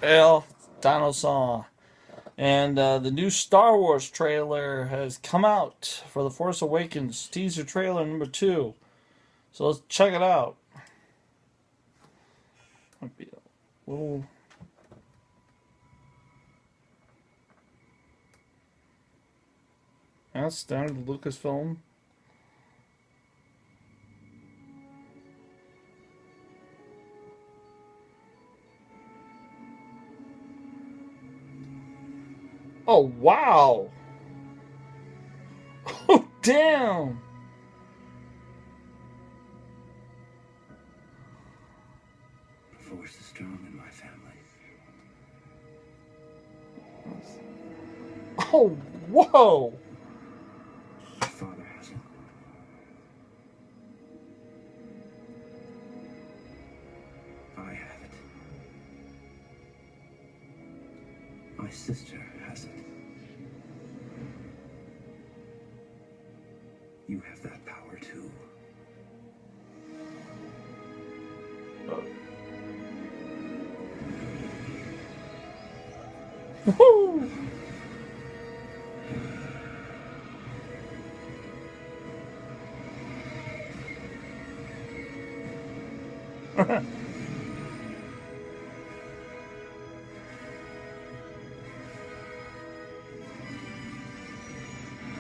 Well, Dinosaur. And the new Star Wars trailer has come out for The Force Awakens, teaser trailer number 2. So let's check it out. Might be a little. That's standard Lucasfilm. Oh, wow! Oh, damn! The force is strong in my family. Oh, whoa! My father hasn't. I have it. My sister has it. You have that power too. Woo!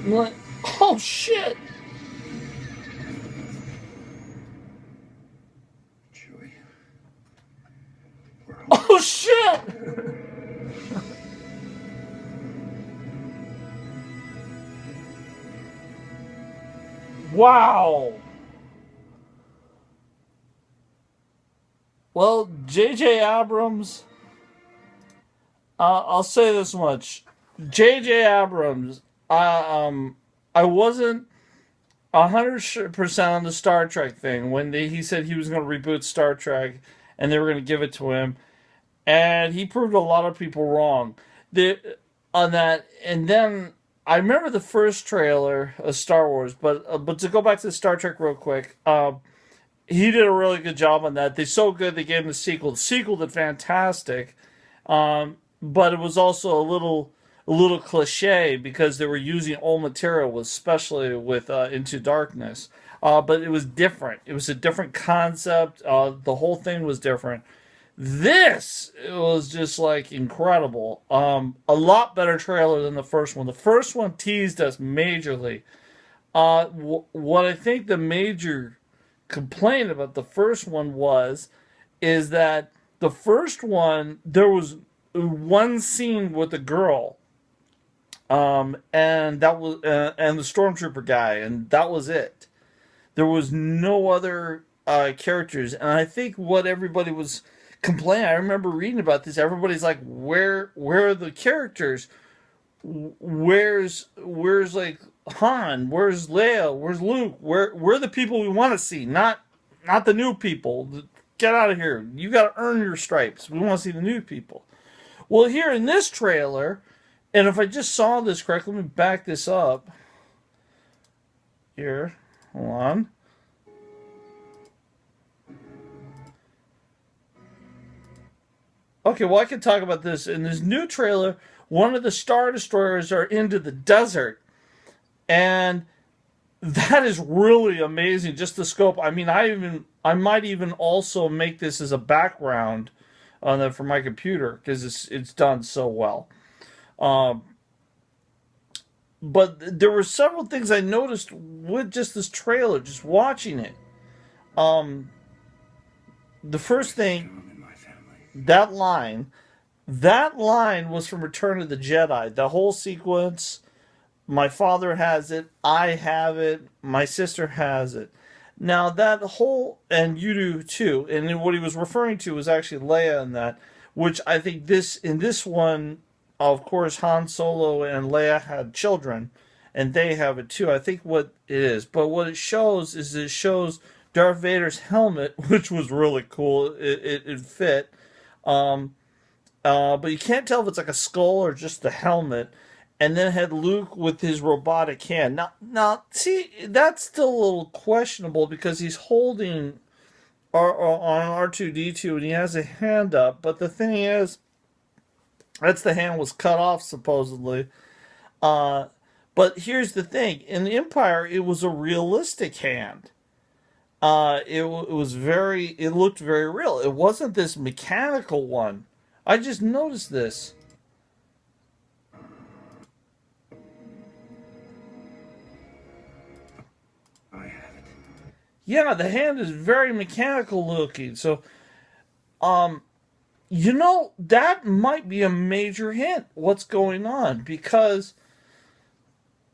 What? Oh, shit! Chewie. We're home. Oh, shit! Wow! Well, J.J. Abrams, I'll say this much. J.J. Abrams, I wasn't 100% on the Star Trek thing when he said he was going to reboot Star Trek and they were going to give it to him. And he proved a lot of people wrong on that. And then I remember the first trailer of Star Wars, but to go back to Star Trek real quick, he did a really good job on that. They're so good they gave him the sequel. The sequel did fantastic, but it was also a little cliche because they were using old material, especially with Into Darkness. But it was different. It was a different concept. The whole thing was different. This it was just like incredible. A lot better trailer than the first one. The first one teased us majorly. What I think the major complaint about the first one is that the first one there was one scene with a girl, and that was and the stormtrooper guy, and that was it. There was no other characters, and I think what everybody was complaining. I remember reading about this. Everybody's like, where are the characters? Where's like Han? Where's Leia? Where's Luke? Where are the people we want to see? Not the new people. Get out of here. You got to earn your stripes. We want to see the new people. Well, here in this trailer, and if I just saw this correctly, let me back this up. Here, hold on. Okay, well I can talk about this. In this new trailer, one of the Star Destroyers are into the desert, and that is really amazing. Just the scope. I mean, I might even also make this as a background on for my computer because it's done so well. Um, but there were several things I noticed with just this trailer, just watching it. Um, the first thing, Strong in my family. that line was from Return of the Jedi. The whole sequence. My father has it. I have it. My sister has it. Now that whole, and you do too. And what he was referring to was actually Leia in that, which I think in this one, of course, Han Solo and Leia had children, and they have it too. I think what it is, but what it shows is it shows Darth Vader's helmet, which was really cool. It fit. Um, but you can't tell if it's like a skull or just the helmet. And then it had Luke with his robotic hand. Now, see, that's still a little questionable because he's holding on R2D2 and he has a hand up. But the thing is, That's the hand was cut off supposedly. Uh, but here's the thing: in the Empire, it was a realistic hand. It was very. It looked very real. It wasn't this mechanical one. I just noticed this. I have it. Yeah, the hand is very mechanical looking. So, um, you know, that might be a major hint. What's going on? Because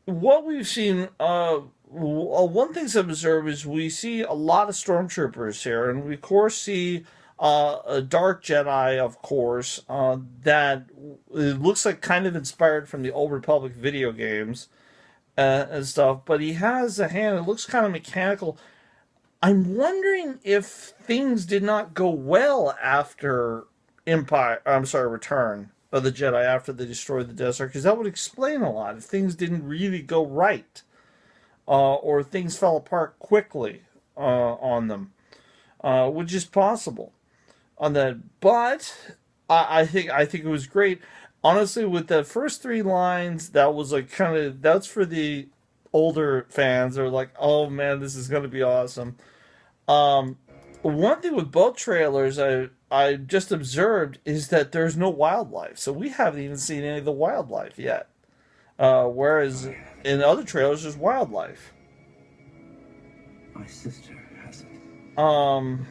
what we've seen, one thing to observe is we see a lot of stormtroopers here, and we of course see a dark Jedi, of course, that it looks like kind of inspired from the Old Republic video games and stuff. But he has a hand; it looks kind of mechanical. I'm wondering if things did not go well after Empire. I'm sorry, Return of the Jedi after they destroyed the Death Star, because that would explain a lot if things didn't really go right, or things fell apart quickly on them, which is possible on that. But I think it was great. Honestly, with the first three lines, that was like kind of that's for the older fans. They're like, "Oh man, this is going to be awesome." Um, One thing with both trailers I just observed is that there's no wildlife, so we haven't even seen any of the wildlife yet. Whereas in other trailers, there's wildlife. My sister has it. Um,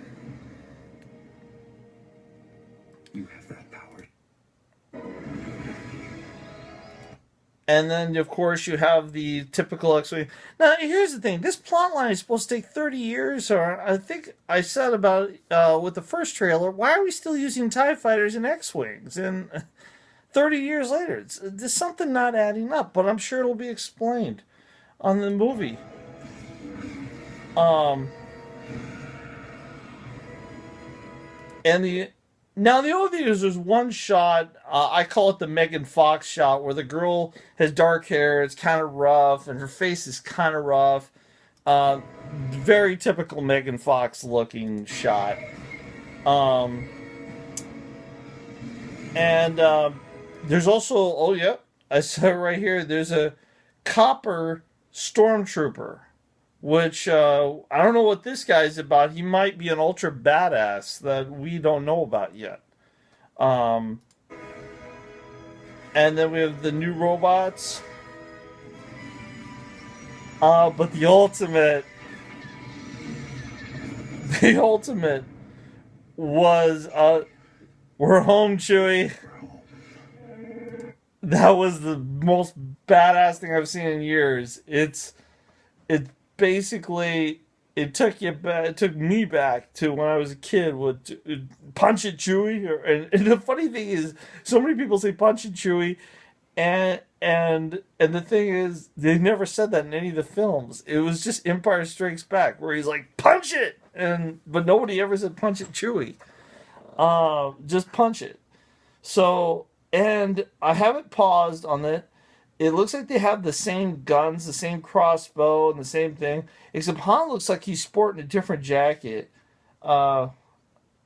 You have that power. and then of course you have the typical X-wing. Now here's the thing: this plot line is supposed to take 30 years, or I think I said about with the first trailer. Why are we still using TIE fighters and X-wings? And 30 years later, there's something not adding up. But I'm sure it'll be explained on the movie. Um, and the Now the only thing is there's one shot. I call it the Megan Fox shot, where the girl has dark hair. It's kind of rough, and her face is kind of rough. Uh, Very typical Megan Fox looking shot. Um, and There's also, oh yeah, I said it right here. There's a copper stormtrooper, which I don't know what this guy's about. He might be an ultra badass that we don't know about yet. Um, and then we have the new robots. But the ultimate was we're home, Chewie. That was the most badass thing I've seen in years. It basically it took me back to when I was a kid with Punch It Chewie, and the funny thing is, so many people say Punch It Chewie, and the thing is, they never said that in any of the films. It was just Empire Strikes Back, where he's like, punch it, but nobody ever said Punch It Chewie. Just punch it. So, and I haven't paused on it. It looks like they have the same guns, the same crossbow, and the same thing. Except Han looks like he's sporting a different jacket.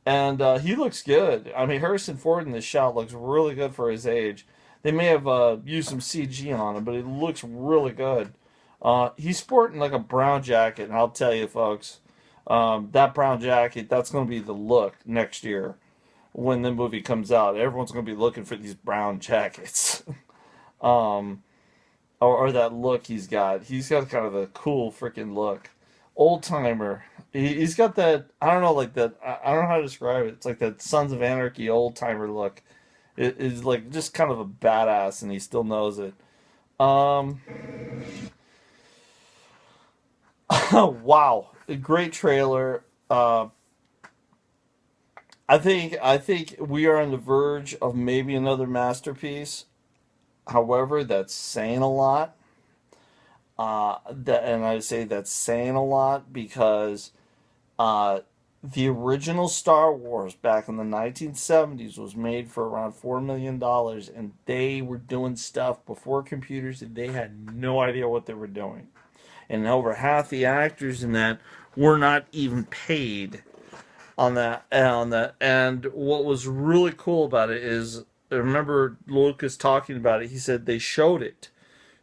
And He looks good. I mean, Harrison Ford in this shot looks really good for his age. They may have used some CG on him, but it looks really good. He's sporting like a brown jacket, and I'll tell you, folks, that brown jacket, that's going to be the look next year when the movie comes out. Everyone's going to be looking for these brown jackets. um, or that look he's got. He's got kind of a cool freaking look. Old timer. He's got that, I don't know, like that, I don't know how to describe it. It's like that Sons of Anarchy old timer look. It is like just kind of a badass, and he still knows it. Um, wow, a great trailer. I think we are on the verge of maybe another masterpiece. However, that's saying a lot. And I say that's saying a lot because uh, the original Star Wars back in the 1970s was made for around $4 million, and they were doing stuff before computers, and they had no idea what they were doing. And over half the actors in that were not even paid on that. And what was really cool about it is I remember Lucas talking about it. He said they showed it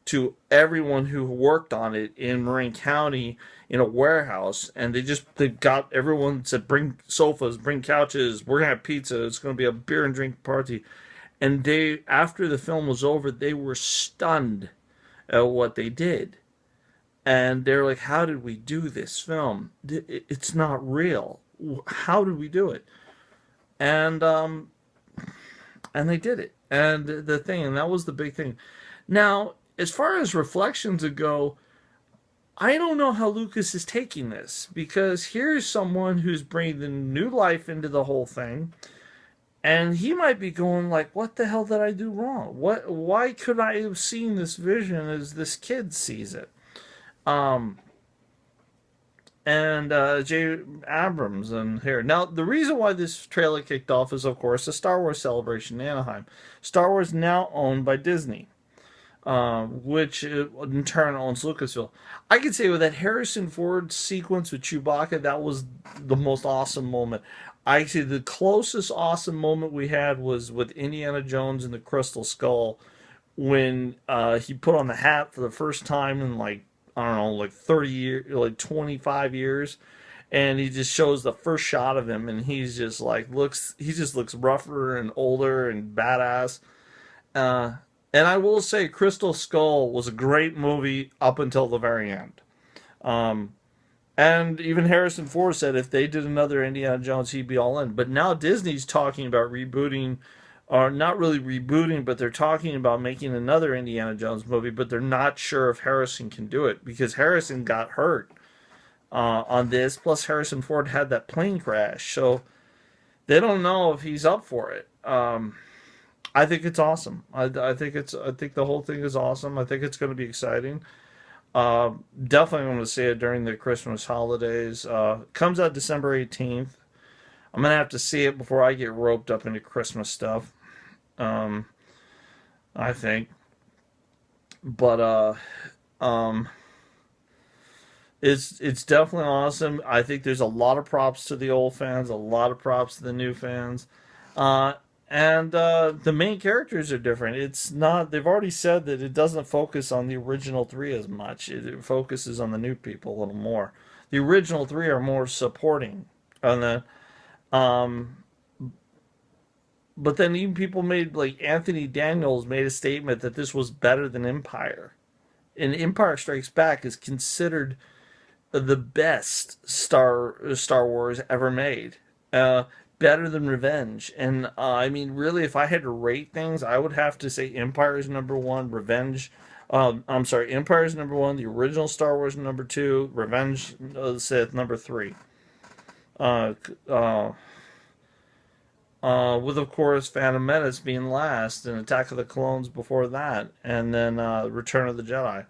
to everyone who worked on it in Marin County in a warehouse, and they got everyone said bring sofas, bring couches, we're gonna have pizza, it's gonna be a beer and drink party. And they, after the film was over, they were stunned at what they did. And they're like, how did we do this film? It's not real. How did we do it? And and they did it. And the thing, and that was the big thing. Now, as far as reflections go, I don't know how Lucas is taking this, because here's someone who's breathing new life into the whole thing, and he might be going like, "What the hell did I do wrong? Why could I have seen this vision as this kid sees it?" Um, and J. Abrams and here. Now, the reason why this trailer kicked off is, of course, the Star Wars celebration in Anaheim. Star Wars now owned by Disney, which in turn owns Lucasfilm. I could say with that Harrison Ford sequence with Chewbacca, that was the most awesome moment. I see the closest awesome moment we had was with Indiana Jones and the Crystal Skull, when he put on the hat for the first time in like, I don't know, like 30 years, like 25 years, and he just shows the first shot of him, and he's just like he just looks rougher and older and badass. And I will say, Crystal Skull was a great movie up until the very end. And even Harrison Ford said if they did another Indiana Jones, he'd be all in. But now Disney's talking about rebooting, or not really rebooting, but they're talking about making another Indiana Jones movie, but they're not sure if Harrison can do it, because Harrison got hurt on this. Plus, Harrison Ford had that plane crash, so they don't know if he's up for it. I think it's awesome. I think the whole thing is awesome. I think it's going to be exciting. Definitely going to see it during the Christmas holidays. Comes out December 18th. I'm going to have to see it before I get roped up into Christmas stuff. I think. But it's definitely awesome. I think there's a lot of props to the old fans, a lot of props to the new fans. And the main characters are different. It's not, they've already said that it doesn't focus on the original three as much. It focuses on the new people a little more. The original three are more supporting. And then, but then even people made, like Anthony Daniels made a statement that this was better than Empire. And Empire Strikes Back is considered the best Star Wars ever made. Better than Revenge. And I mean, really, if I had to rate things, I would have to say Empire is number one, Revenge. I'm sorry, Empire is number one, the original Star Wars number two, Revenge of the Sith number three. With, of course, Phantom Menace being last, and Attack of the Clones before that, and then Return of the Jedi.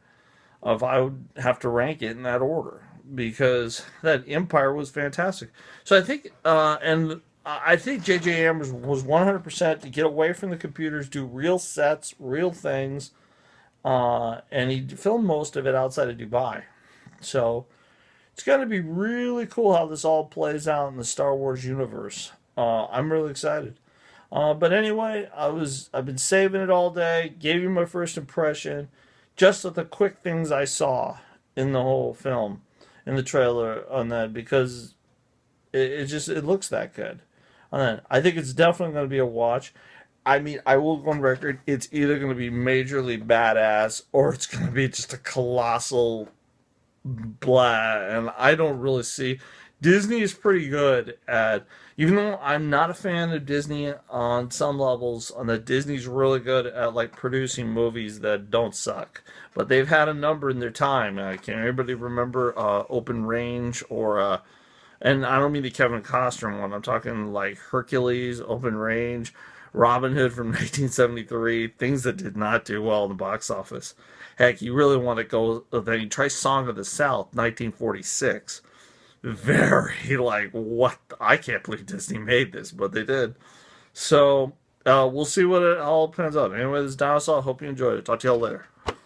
If I would have to rank it in that order, because that Empire was fantastic. So I think, and I think J.J. Abrams was 100% to get away from the computers, do real sets, real things, and he filmed most of it outside of Dubai. So it's going to be really cool how this all plays out in the Star Wars universe. I'm really excited. But anyway, I've been saving it all day. Gave you my first impression, just of the quick things I saw in the whole film, in the trailer on that, because it looks that good. And then I think it's definitely going to be a watch. I mean, I will go on record. It's either going to be majorly badass, or it's going to be just a colossal blah. And I don't really see. Disney is pretty good at, even though I'm not a fan of Disney on some levels, on that Disney's really good at like producing movies that don't suck. But they've had a number in their time. Can anybody remember Open Range, or and I don't mean the Kevin Costner one. I'm talking like Hercules, Open Range, Robin Hood from 1973. Things that did not do well in the box office. Heck, you really want to go, then you try Song of the South, 1946. Very like, what? I can't believe Disney made this, but they did. So we'll see what it all pans out. Anyway, this is DinosaFrcAwk2. Hope you enjoyed it. Talk to y'all later.